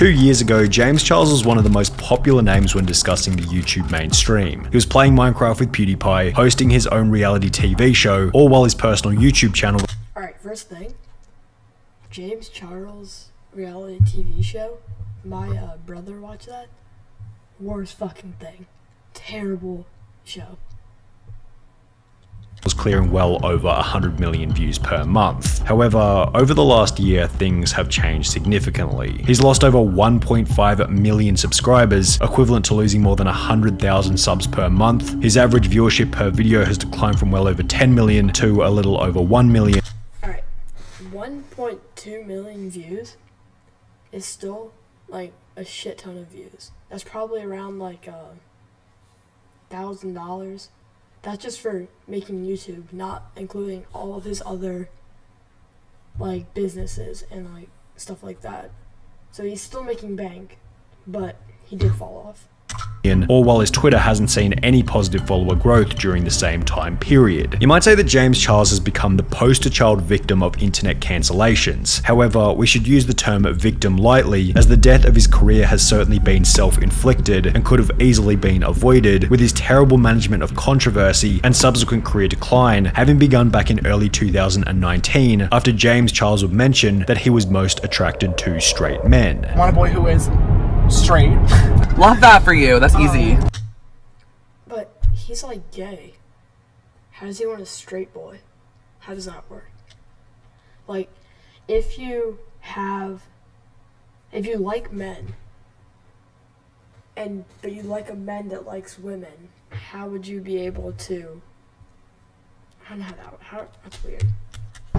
2 years ago, James Charles was one of the most popular names when discussing the YouTube mainstream. He was playing Minecraft with PewDiePie, hosting his own reality TV show, all while his personal YouTube channel. Alright, first thing, James Charles reality TV show, my brother watched that. Worst fucking thing. Terrible show. Was clearing well over 100 million views per month. However, over the last year, things have changed significantly. He's lost over 1.5 million subscribers, equivalent to losing more than 100,000 subs per month. His average viewership per video has declined from well over 10 million to a little over 1 million. Alright, 1.2 million views is still like a shit ton of views. That's probably around like $1,000. That's just for making YouTube, not including all of his other like businesses and like stuff like that. So he's still making bank, but he did fall off. All while his Twitter hasn't seen any positive follower growth during the same time period. You might say that James Charles has become the poster child victim of internet cancellations. However, we should use the term victim lightly, as the death of his career has certainly been self-inflicted and could have easily been avoided, with his terrible management of controversy and subsequent career decline having begun back in early 2019 after James Charles would mention that he was most attracted to straight men. I want a boy who is straight. Love that for you. That's easy. But he's like gay. How does he want a straight boy? How does that work? Like, if you like men, but you like a man that likes women, how would you be able to? I don't know that's weird.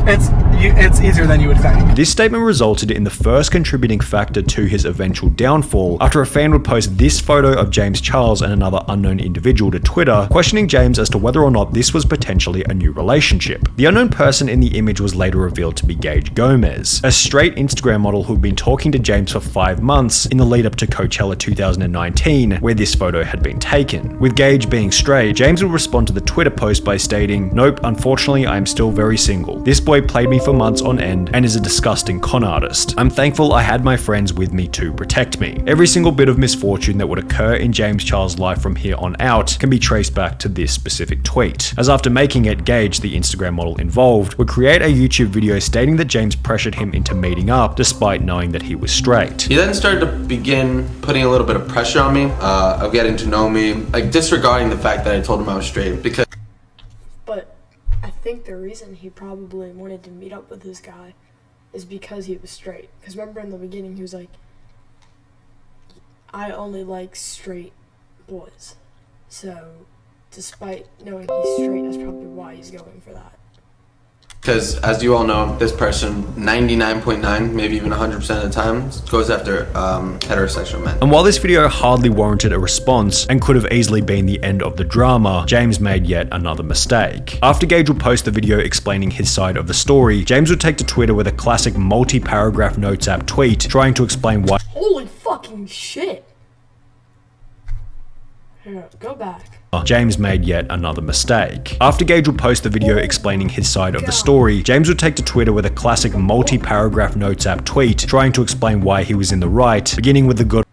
It's easier than you would think. This statement resulted in the first contributing factor to his eventual downfall after a fan would post this photo of James Charles and another unknown individual to Twitter, questioning James as to whether or not this was potentially a new relationship. The unknown person in the image was later revealed to be Gage Gomez, a straight Instagram model who'd been talking to James for 5 months in the lead up to Coachella 2019, where this photo had been taken. With Gage being straight, James would respond to the Twitter post by stating, "Nope, unfortunately I am still very single. This boy played me for months on end and is a disgusting con artist. I'm thankful I had my friends with me to protect me." Every single bit of misfortune that would occur in James Charles' life from here on out can be traced back to this specific tweet, as after making it, Gage, the Instagram model involved, would create a YouTube video stating that James pressured him into meeting up despite knowing that he was straight. He then started to begin putting a little bit of pressure on me, of getting to know me, like disregarding the fact that I told him I was straight, because I think the reason he probably wanted to meet up with this guy is because he was straight. Because remember in the beginning he was like, I only like straight boys. So despite knowing he's straight, that's probably why he's going for that. Because as you all know, this person 99.9, maybe even 100% of the time goes after heterosexual men. And while this video hardly warranted a response and could have easily been the end of the drama, James made yet another mistake. After Gage would post the video explaining his side of the story, James would take to Twitter with a classic multi-paragraph notes app tweet trying to explain why. Holy fucking shit! Here, go back. James made yet another mistake. After Gage would post the video explaining his side of the story, James would take to Twitter with a classic multi-paragraph notes app tweet trying to explain why he was in the right, beginning with the good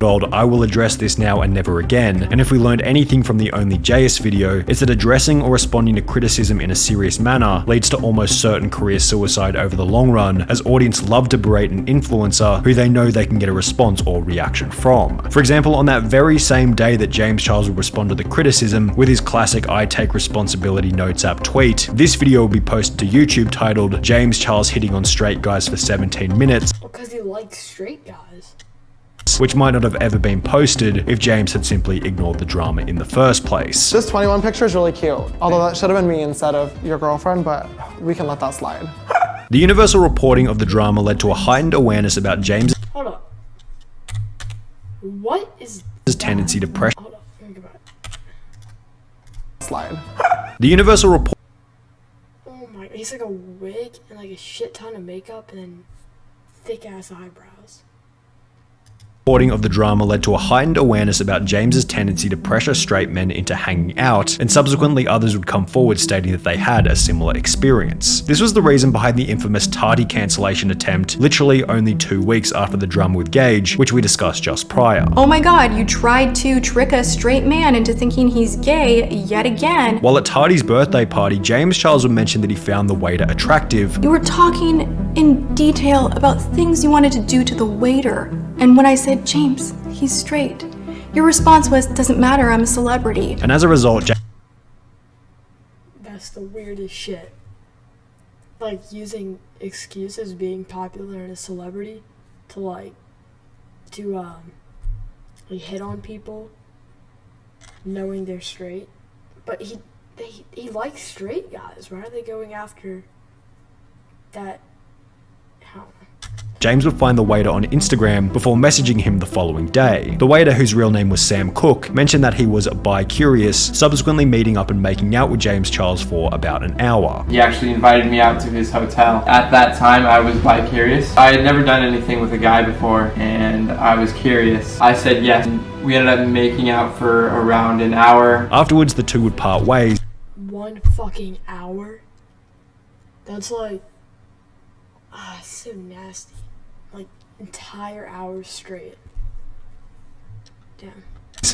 old "I will address this now and never again." And if we learned anything from the Only JS video, it's that addressing or responding to criticism in a serious manner leads to almost certain career suicide over the long run, as audience love to berate an influencer who they know they can get a response or reaction from. For example, on that very same day that James Charles would respond to the criticism with his classic "I take responsibility" notes app tweet, this video will be posted to YouTube titled "James Charles hitting on straight guys for 17 minutes." Because he likes straight guys. Which might not have ever been posted if James had simply ignored the drama in the first place. This 21 picture is really cute. Although that should have been me instead of your girlfriend, but we can let that slide. The universal reporting of the drama led to a heightened awareness about James' Hold up. What is tendency to pressure. Hold up, think about it. Slide. The universal report. Oh my, he's like a wig and like a shit ton of makeup and then thick ass eyebrows. Reporting of the drama led to a heightened awareness about James's tendency to pressure straight men into hanging out, and subsequently others would come forward stating that they had a similar experience. This was the reason behind the infamous tardy cancellation attempt, literally only 2 weeks after the drama with Gage, which we discussed just prior. Oh my god, you tried to trick a straight man into thinking he's gay yet again. While at Tardy's birthday party, James Charles would mention that he found the waiter attractive. You were talking in detail about things you wanted to do to the waiter. And when I said, James, he's straight, your response was, doesn't matter, I'm a celebrity. And as a result, That's the weirdest shit. Like, using excuses being popular and a celebrity to hit on people knowing they're straight. But he likes straight guys. Why are they going after that? I don't know. James would find the waiter on Instagram before messaging him the following day. The waiter, whose real name was Sam Cook, mentioned that he was bi-curious, subsequently meeting up and making out with James Charles for about an hour. He actually invited me out to his hotel. At that time, I was bi-curious. I had never done anything with a guy before, and I was curious. I said yes. We ended up making out for around an hour. Afterwards, the two would part ways. 1 fucking hour? That's like... so nasty. Like, entire hours straight. Damn.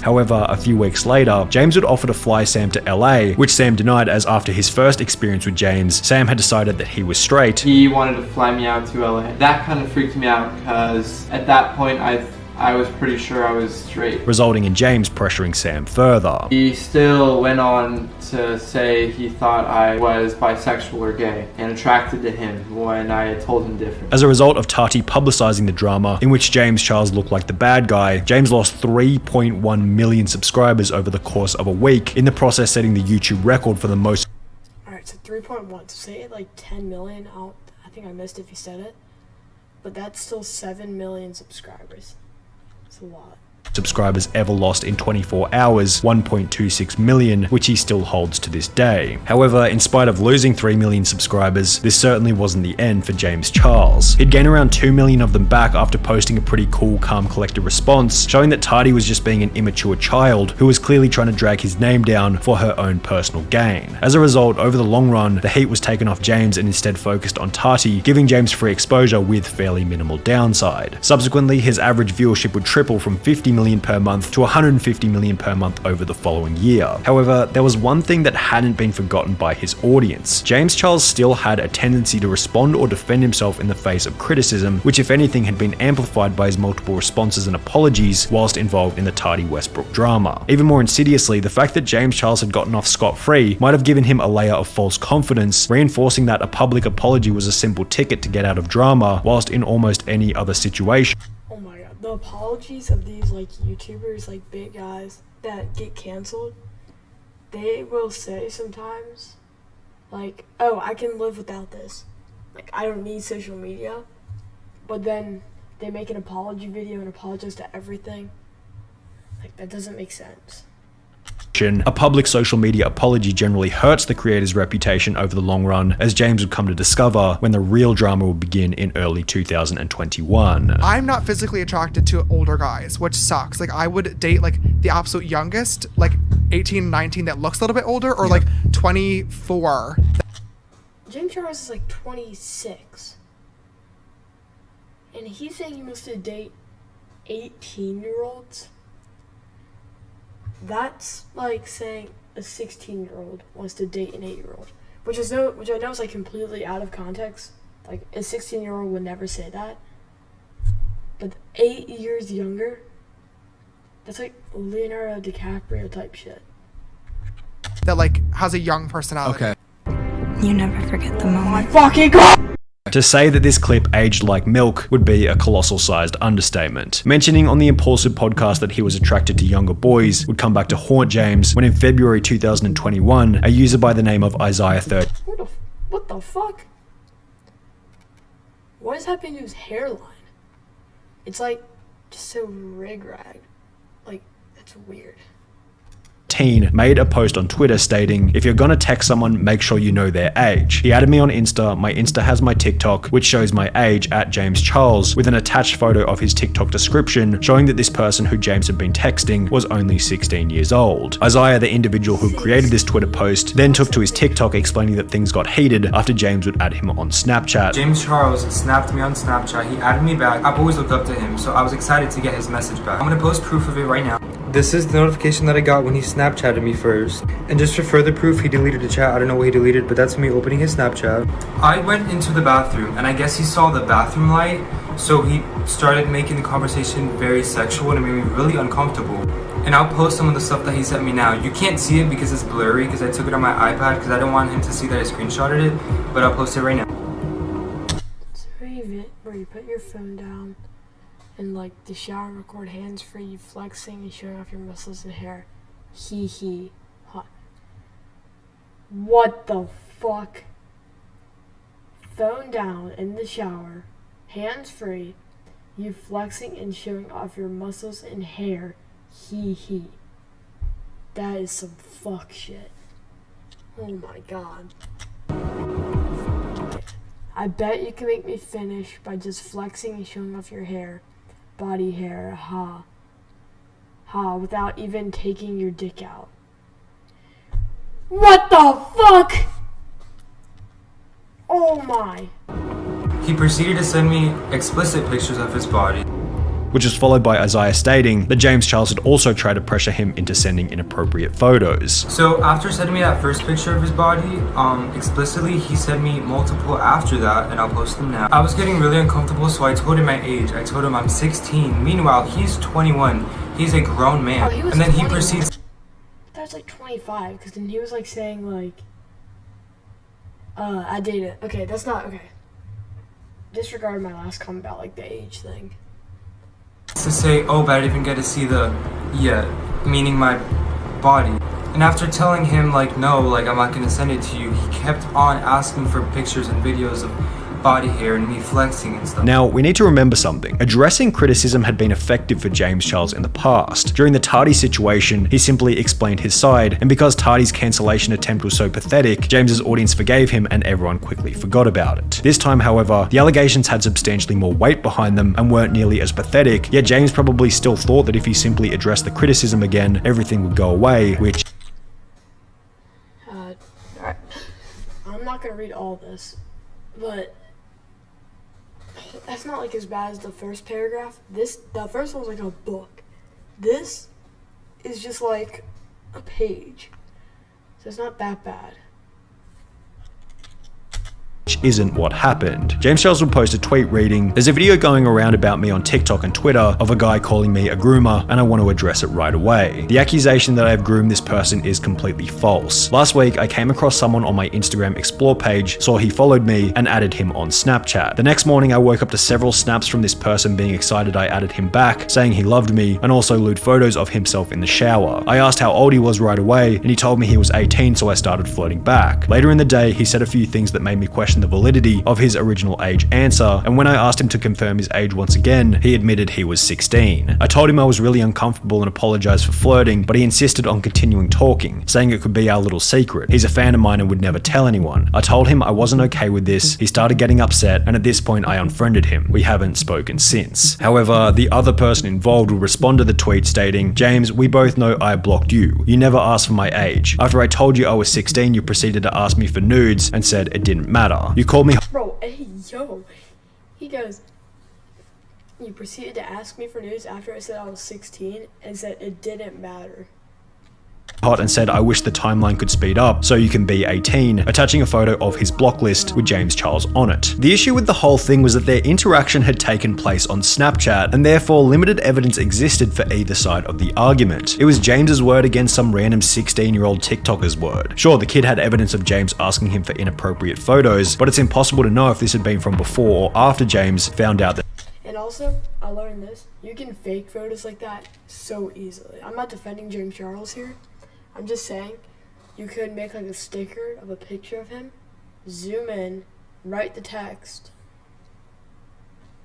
However, a few weeks later, James would offer to fly Sam to LA, which Sam denied, as after his first experience with James, Sam had decided that he was straight. He wanted to fly me out to LA. That kind of freaked me out because at that point I was pretty sure I was straight. Resulting in James pressuring Sam further. He still went on to say he thought I was bisexual or gay and attracted to him when I had told him different. As a result of Tati publicizing the drama, in which James Charles looked like the bad guy, James lost 3.1 million subscribers over the course of a week, in the process setting the YouTube record for the most. Alright, so 3.1. So say it like 10 million. I think I missed if you said it. But that's still 7 million subscribers. It's a lot. Subscribers ever lost in 24 hours, 1.26 million, which he still holds to this day. However, in spite of losing 3 million subscribers, this certainly wasn't the end for James Charles. He'd gain around 2 million of them back after posting a pretty cool, calm, collected response, showing that Tati was just being an immature child who was clearly trying to drag his name down for her own personal gain. As a result, over the long run, the heat was taken off James and instead focused on Tati, giving James free exposure with fairly minimal downside. Subsequently, his average viewership would triple from 50 million per month to 150 million per month over the following year. However, there was one thing that hadn't been forgotten by his audience. James Charles still had a tendency to respond or defend himself in the face of criticism, which if anything had been amplified by his multiple responses and apologies whilst involved in the Tati Westbrook drama. Even more insidiously, the fact that James Charles had gotten off scot-free might have given him a layer of false confidence, reinforcing that a public apology was a simple ticket to get out of drama, whilst in almost any other situation. The apologies of these like YouTubers, like big guys that get canceled, they will say sometimes like, oh, I can live without this, like I don't need social media, but then they make an apology video and apologize to everything. Like, that doesn't make sense. A public social media apology generally hurts the creator's reputation over the long run, as James would come to discover when the real drama would begin in early 2021. I'm not physically attracted to older guys, which sucks. Like, I would date like the absolute youngest, like 18, 19 that looks a little bit older, or like 24. James Charles is like 26. And he's saying he wants to date 18-year-olds? That's like saying a 16-year-old wants to date an 8-year-old, which I know is like completely out of context. Like, a 16-year-old would never say that. But 8 years younger, that's like Leonardo DiCaprio type shit. That like has a young personality. Okay. You never forget the Oh my moment. fucking god! To say that this clip aged like milk would be a colossal-sized understatement. Mentioning on the Impulsive podcast that he was attracted to younger boys would come back to haunt James when in February 2021, a user by the name of Isaiah30 What the fuck? What is happening to his hairline? It's like just so rig-rag. Like, that's weird. teen, made a post on Twitter stating, "If you're gonna text someone, make sure you know their age." He added me on Insta. My Insta has my TikTok, which shows my age at James Charles, with an attached photo of his TikTok description showing that this person who James had been texting was only 16 years old. Isaiah, the individual who created this Twitter post, then took to his TikTok explaining that things got heated after James would add him on Snapchat. James Charles snapped me on Snapchat. He added me back. I've always looked up to him, so I was excited to get his message back. I'm gonna post proof of it right now. This is the notification that I got when he Snapchatted me first. And just for further proof, he deleted the chat. I don't know what he deleted, but that's me opening his Snapchat. I went into the bathroom, and I guess he saw the bathroom light, so he started making the conversation very sexual, and it made me really uncomfortable. And I'll post some of the stuff that he sent me now. You can't see it because it's blurry, because I took it on my iPad, because I don't want him to see that I screenshotted it, but I'll post it right now. Save it where you put your phone down and like the shower record hands free, you flexing and showing off your muscles and hair. Hee hee. Hot. What the fuck? Phone down in the shower, hands free, you flexing and showing off your muscles and hair. Hee hee. That is some fuck shit. Oh my god. I bet you can make me finish by just flexing and showing off your hair. Body hair, ha. Ha, without even taking your dick out. What the fuck? Oh my. He proceeded to send me explicit pictures of his body. Which was followed by Isaiah stating that James Charles had also tried to pressure him into sending inappropriate photos. So after sending me that first picture of his body, explicitly, he sent me multiple after that, and I'll post them now. I was getting really uncomfortable, so I told him my age. I told him I'm 16. Meanwhile, he's 21. He's a grown man. Oh, he was and then 21. he proceeds. That's like 25, because then he was like saying like, I dated. Okay, that's not, okay. Disregard my last comment about like the age thing. To say, oh, but I didn't even get to see the, meaning my body. And after telling him, like, no, like, I'm not gonna send it to you, he kept on asking for pictures and videos of body hair and me flexing and stuff. Now, we need to remember something. Addressing criticism had been effective for James Charles in the past. During the Tardy situation, he simply explained his side, and because Tardy's cancellation attempt was so pathetic, James's audience forgave him and everyone quickly forgot about it. This time, however, the allegations had substantially more weight behind them and weren't nearly as pathetic, yet James probably still thought that if he simply addressed the criticism again, everything would go away, which... Alright. I'm not gonna read all this, but that's not like as bad as the first paragraph. The first one was like a book. This is just like a page. So it's not that bad. Isn't what happened. James Charles would post a tweet reading, "There's a video going around about me on TikTok and Twitter of a guy calling me a groomer, and I want to address it right away. The accusation that I have groomed this person is completely false. Last week, I came across someone on my Instagram Explore page, saw he followed me, and added him on Snapchat. The next morning, I woke up to several snaps from this person being excited I added him back, saying he loved me, and also lewd photos of himself in the shower. I asked how old he was right away, and he told me he was 18, so I started flirting back. Later in the day, he said a few things that made me question the validity of his original age answer, and when I asked him to confirm his age once again, he admitted he was 16. I told him I was really uncomfortable and apologized for flirting, but he insisted on continuing talking, saying it could be our little secret. He's a fan of mine and would never tell anyone. I told him I wasn't okay with this, he started getting upset, and at this point I unfriended him. We haven't spoken since. However, the other person involved will respond to the tweet stating, "James, we both know I blocked you. You never asked for my age. After I told you I was 16, you proceeded to ask me for nudes and said it didn't matter. You called me..." Bro, hey, yo. He goes, "You proceeded to ask me for news after I said I was 16 and said it didn't matter." Hot and said, "I wish the timeline could speed up so you can be 18, attaching a photo of his block list with James Charles on it. The issue with the whole thing was that their interaction had taken place on Snapchat, and therefore limited evidence existed for either side of the argument. It was James's word against some random 16-year-old TikToker's word. Sure, the kid had evidence of James asking him for inappropriate photos, but it's impossible to know if this had been from before or after James found out that. And also, I learned this. You can fake photos like that so easily. I'm not defending James Charles here. I'm just saying, you could make like a sticker of a picture of him, zoom in, write the text,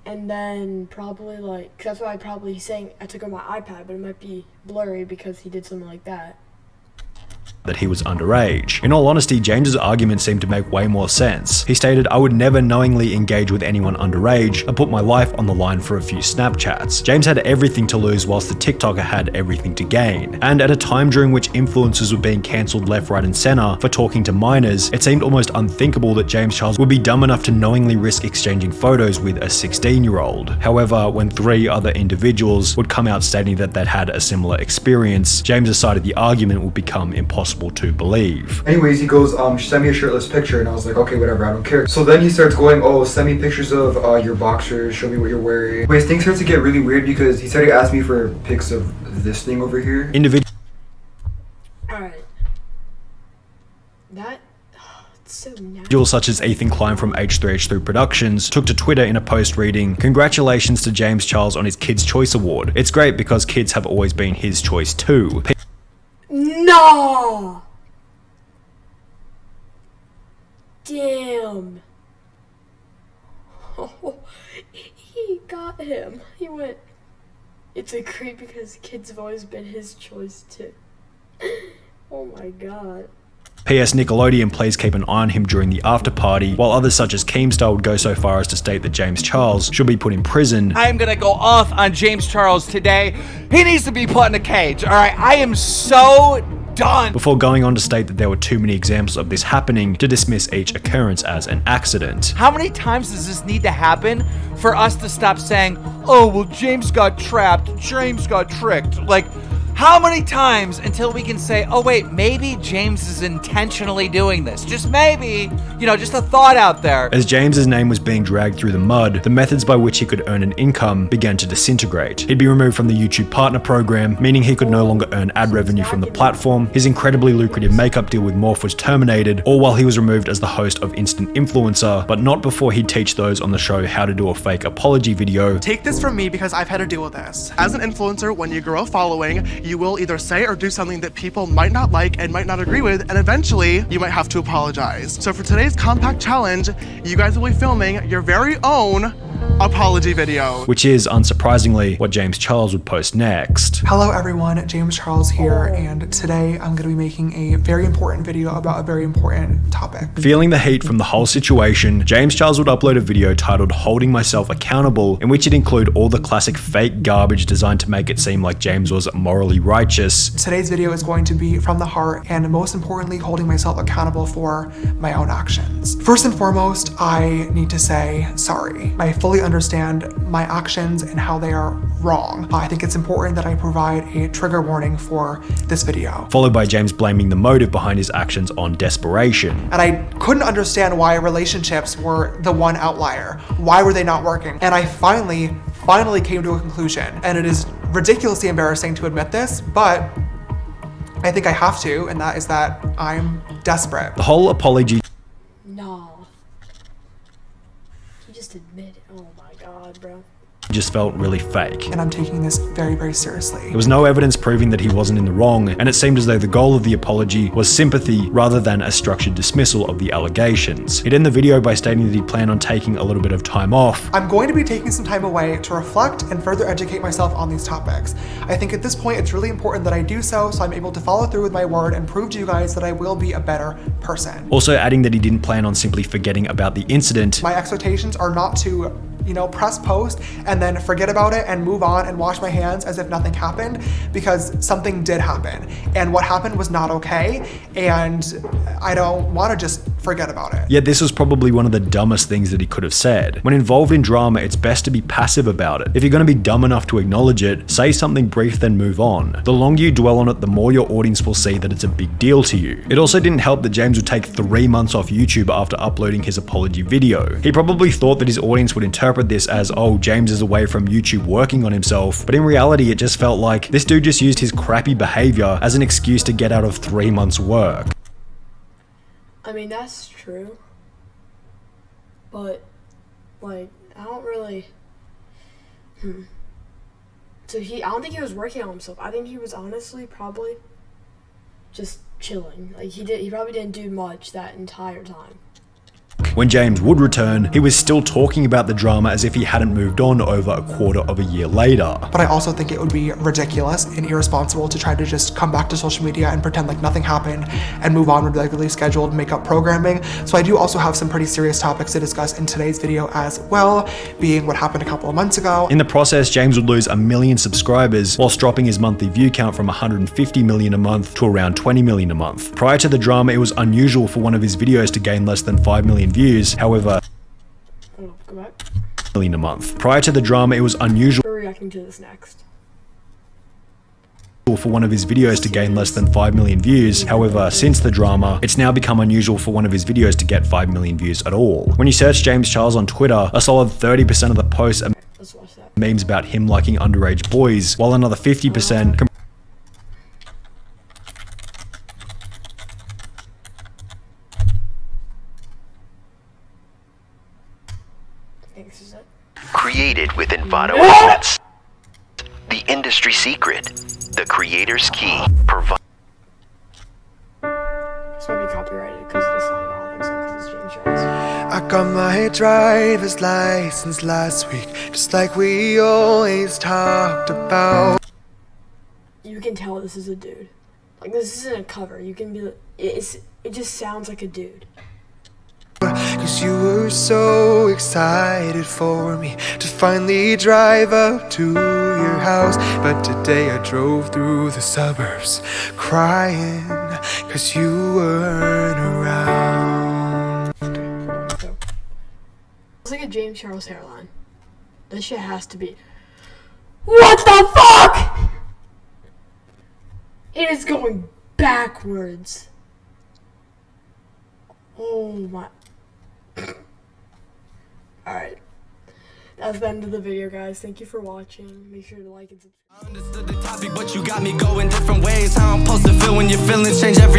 and then probably like, cause that's why he's saying I took it on my iPad, but it might be blurry because he did something like that. that he was underage. In all honesty, James's argument seemed to make way more sense. He stated, "I would never knowingly engage with anyone underage and put my life on the line for a few Snapchats." James had everything to lose whilst the TikToker had everything to gain. And at a time during which influencers were being cancelled left, right and center for talking to minors, it seemed almost unthinkable that James Charles would be dumb enough to knowingly risk exchanging photos with a 16-year-old. However, when 3 other individuals would come out stating that they'd had a similar experience, James decided the argument would become impossible to believe. Anyways, he goes, send me a shirtless picture, and I was like, okay, whatever, I don't care. So then he starts going, oh, send me pictures of your boxers, show me what you're wearing. Anyways, things start to get really weird because he started asking me for pics of this thing over here. Alright. That... it's so nasty. Individuals such as Ethan Klein from H3H3 Productions took to Twitter in a post reading, "Congratulations to James Charles on his Kids' Choice Award. It's great because kids have always been his choice too. No! Damn. Oh, he got him. He went, it's a creep because kids have always been his choice too. Oh my god. P.S. Nickelodeon, please keep an eye on him during the after party," while others such as Keemstar would go so far as to state that James Charles should be put in prison. I am gonna go off on James Charles today. He needs to be put in a cage, alright? I am so done. Before going on to state that there were too many examples of this happening to dismiss each occurrence as an accident. How many times does this need to happen for us to stop saying, oh, well, James got trapped, James got tricked? Like, how many times until we can say, oh wait, maybe James is intentionally doing this? Just maybe, you know, just a thought out there. As James's name was being dragged through the mud, the methods by which he could earn an income began to disintegrate. He'd be removed from the YouTube Partner Program, meaning he could no longer earn ad revenue from the platform. His incredibly lucrative makeup deal with Morph was terminated, all while he was removed as the host of Instant Influencer, but not before he'd teach those on the show how to do a fake apology video. Take this from me because I've had to deal with this. As an influencer, when you grow a following, you will either say or do something that people might not like and might not agree with, and eventually you might have to apologize. So for today's compact challenge, you guys will be filming your very own apology video. Which is, unsurprisingly, what James Charles would post next. Hello everyone, James Charles here, and today I'm going to be making a very important video about a very important topic. Feeling the heat from the whole situation, James Charles would upload a video titled "Holding Myself Accountable," in which it'd include all the classic fake garbage designed to make it seem like James was morally righteous. Today's video is going to be from the heart, and most importantly, holding myself accountable for my own actions. First and foremost, I need to say sorry. I fully understand my actions and how they are wrong. I think it's important that I provide a trigger warning for this video. Followed by James blaming the motive behind his actions on desperation. And I couldn't understand why relationships were the one outlier. Why were they not working? And I finally came to a conclusion. And it is ridiculously embarrassing to admit this, but I think I have to, and that is that I'm desperate. The whole apology No. He just admitted. Oh my god, bro. just felt really fake. And I'm taking this very, very seriously. There was no evidence proving that he wasn't in the wrong, and it seemed as though the goal of the apology was sympathy rather than a structured dismissal of the allegations. He'd end the video by stating that he planned on taking a little bit of time off. I'm going to be taking some time away to reflect and further educate myself on these topics. I think at this point it's really important that I do so I'm able to follow through with my word and prove to you guys that I will be a better person. Also adding that he didn't plan on simply forgetting about the incident. My expectations are not to, press post and then forget about it and move on and wash my hands as if nothing happened, because something did happen. And what happened was not okay, and I don't want to just forget about it. Yet this was probably one of the dumbest things that he could have said. When involved in drama, it's best to be passive about it. If you're going to be dumb enough to acknowledge it, say something brief then move on. The longer you dwell on it, the more your audience will see that it's a big deal to you. It also didn't help that James would take 3 months off YouTube after uploading his apology video. He probably thought that his audience would interpret this as, oh, James is away from YouTube working on himself, but in reality it just felt like this dude just used his crappy behavior as an excuse to get out of 3 months work. I mean, that's true, but I don't really So I don't think he was working on himself. I think he was honestly probably just chilling. He probably didn't do much that entire time. When James would return, he was still talking about the drama as if he hadn't moved on over a quarter of a year later. But I also think it would be ridiculous and irresponsible to try to just come back to social media and pretend like nothing happened and move on with regularly scheduled makeup programming. So I do also have some pretty serious topics to discuss in today's video as well, being what happened a couple of months ago. In the process, James would lose 1 million subscribers whilst dropping his monthly view count from 150 million a month to around 20 million a month. Prior to the drama, it was unusual for one of his videos to gain less than 5 million views. However, Go back. million a month. Prior to the drama, it was unusual We're reacting to this next. for one of his videos to gain less than 5 million views. However, since the drama, it's now become unusual for one of his videos to get 5 million views at all. When you search James Charles on Twitter, a solid 30% of the posts are Let's watch that. memes about him liking underage boys, while another 50% I think this is it. Created with Envato Elements. The industry secret. The creator's key. This might be copyrighted because of the song. I don't think so because it's James Charles. I got my driver's license last week, just like we always talked about. You can tell this is a dude. Like, this isn't a cover. You can be like, it just sounds like a dude. Cause you were so excited for me to finally drive up to your house. But today I drove through the suburbs crying cause you weren't around. So, it's like a James Charles hairline. That shit has to be. What the fuck? It is going backwards. Oh my. Alright. That's the end of the video, guys. Thank you for watching. Make sure to like and subscribe. I understood the topic, but you got me going different ways. How I'm supposed to feel when your feelings change every